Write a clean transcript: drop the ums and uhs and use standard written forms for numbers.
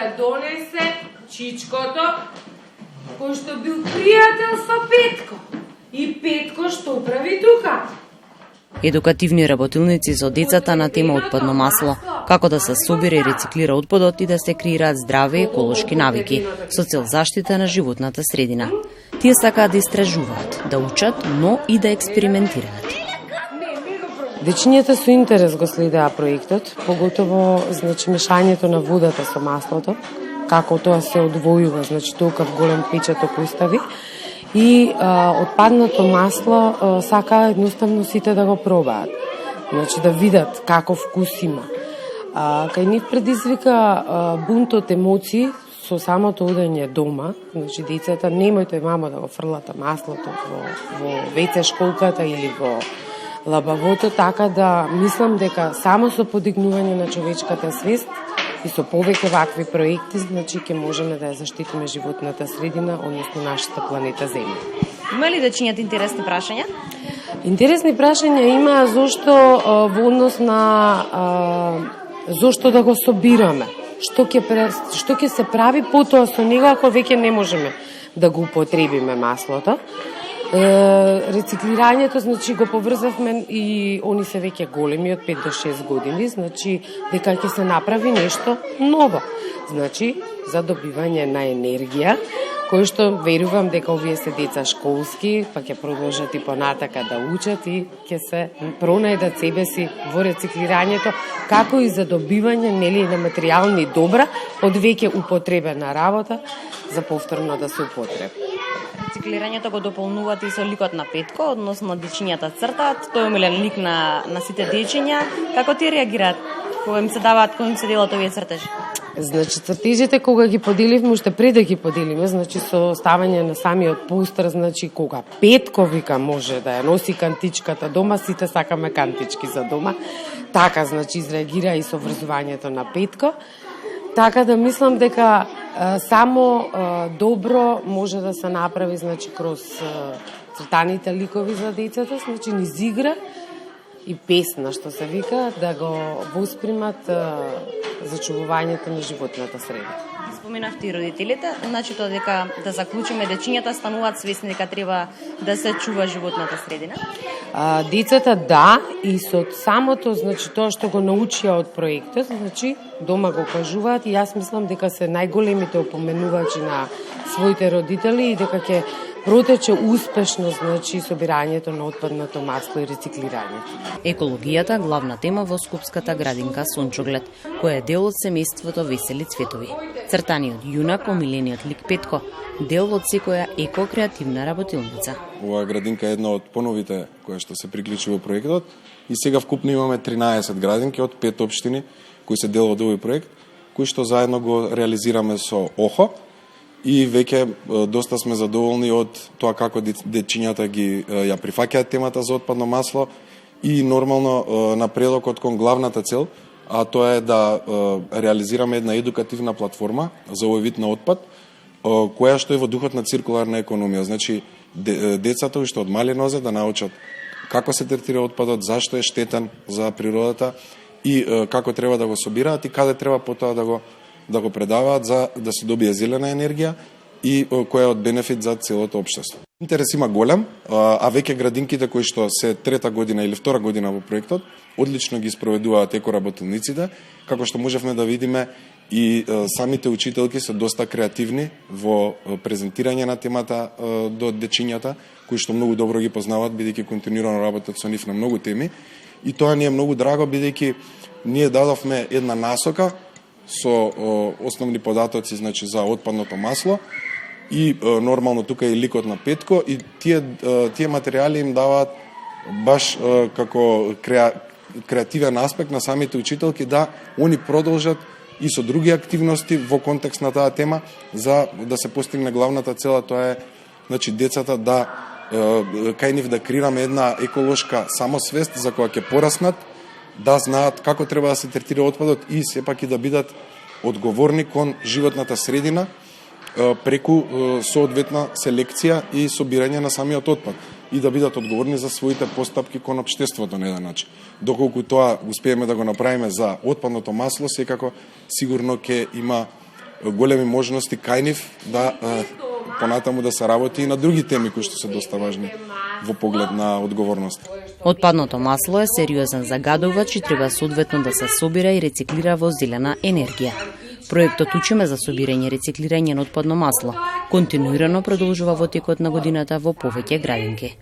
ја донесе чичкото, кој што бил пријател со Петко. И Петко што прави тука? Едукативни работилници со децата на тема отпадно масло, како да се собира и рециклира отпадот и да се креираат здрави еколошки навики со цел заштита на животната средина. Тие сакаат да истражуваат, да учат, но и да експериментираат. Дечињата со интерес го следеа проектот, поготово мешањето на водата со маслото, како тоа се одвојува, толков голем печаток остави. И отпадното масло сака едноставно сите да го пробаат. Да видат како вкус има. Кај нив предизвика бунт од емоции со самото одење дома. Децата, немојте мамо да го фрлате маслото во веќе школката или во лабавото, така да мислам дека само со подигнување на човечката свест и со повеќе вакви проекти, ќе можеме да ја заштитиме животната средина, односно нашата планета Земја. Има ли дечињата интересни прашања? Интересни прашања има зошто во однос на зошто да го собираме. Што ќе се прави потоа со него ако веќе не можеме да го употребиме маслото. Рециклирањето, го поврзавме и они се веќе големи од 5 до 6 години, дека ќе се направи нешто ново. За добивање на енергија, кој што верувам дека овие се деца школски, па ќе продолжат и понатака да учат и ќе се пронајдат себе си во рециклирањето, како и за добивање на материјални добра од веќе употребена работа за повторно да се употреби. Рециклирањето го дополнуваат и со ликот на Петко, односно дечињата цртаат, тој е омилен лик на сите дечиња. Како ти реагираат кога им се даваат, кога им се делат овие цртежи? Цртежите кога ги поделивме, уште пред да ги поделиме, со ставање на самиот постер, кога Петко вика може да ја носи кантичката дома, сите сакаме кантички за дома. Така, изреагира и со врзувањето на Петко. Така да мислам дека само добро може да се направи кроз цртаните ликови за децата, низ игра и песна, што се вика, да го воспримат зачувувањето на животната средина. Споменавте и родителите, тоа дека да заклучиме дечињата стануваат свесни дека треба да се чува животната средина? Децата да, и со самото, тоа што го научија од проектот, дома го кажуваат и јас мислам дека се најголемите опоменувачи на своите родители и дека ќе протече успешно, собирањето на отпадното масло и рециклирањето. Екологијата главна тема во Скопската градинка Сончоглед, која е дел од семејството Весели цветови. Цртаниот јунак, омилениот лик Петко, дел од секоја еко-креативна работилница. Оваа градинка е една од поновите која што се приклучи во проектот и сега вкупно имаме 13 градинки од 5 општини кои се дел од овој проект, кои што заедно го реализираме со ОХО. И веќе доста сме задоволни од тоа како дечињата ги ја прифаќаат темата за отпадно масло и нормално напредокот кон главната цел, а тоа е да реализираме една едукативна платформа за овој вид на отпад, која што е во духот на циркуларна економија. Децата уште од мали нозе да научат како се третира отпадот, зашто е штетен за природата и како треба да го собираат и каде треба потоа да го предаваат за да се добие зелена енергија и која е од бенефит за целото општество. Интерес има голем, а веќе градинките кои што се трета година или втора година во проектот, одлично ги спроведуваат екоработилниците, како што можевме да видиме и самите учителки се доста креативни во презентирање на темата до дечињата, кои што многу добро ги познаваат, бидејќи континуирано работат со нив на многу теми. И тоа ни е многу драго, бидејќи ние дадовме една насока со основни податоци за отпадното масло и нормално тука и ликот на Петко и тие материјали им даваат баш како креативен аспект на самите учителки да они продолжат и со други активности во контекст на таа тема за да се постигне главната цела, тоа е децата да кај нив да креираме една еколошка самосвест за која ќе пораснат, да знаат како треба да се третира отпадот и сепак и да бидат одговорни кон животната средина преку соодветна селекција и собирање на самиот отпад и да бидат одговорни за своите постапки кон општеството на еден начин. Доколку тоа успееме да го направиме за отпадното масло, секако сигурно ќе има големи можности кај нив да понатаму да се работи и на други теми кои што се доста важни во поглед на одговорност. Отпадното масло е сериозен загадувач и треба соодветно да се собира и рециклира во зелена енергија. Проектот Учиме за собирање и рециклирање на отпадно масло континуирано продолжува во текот на годината во повеќе градинки.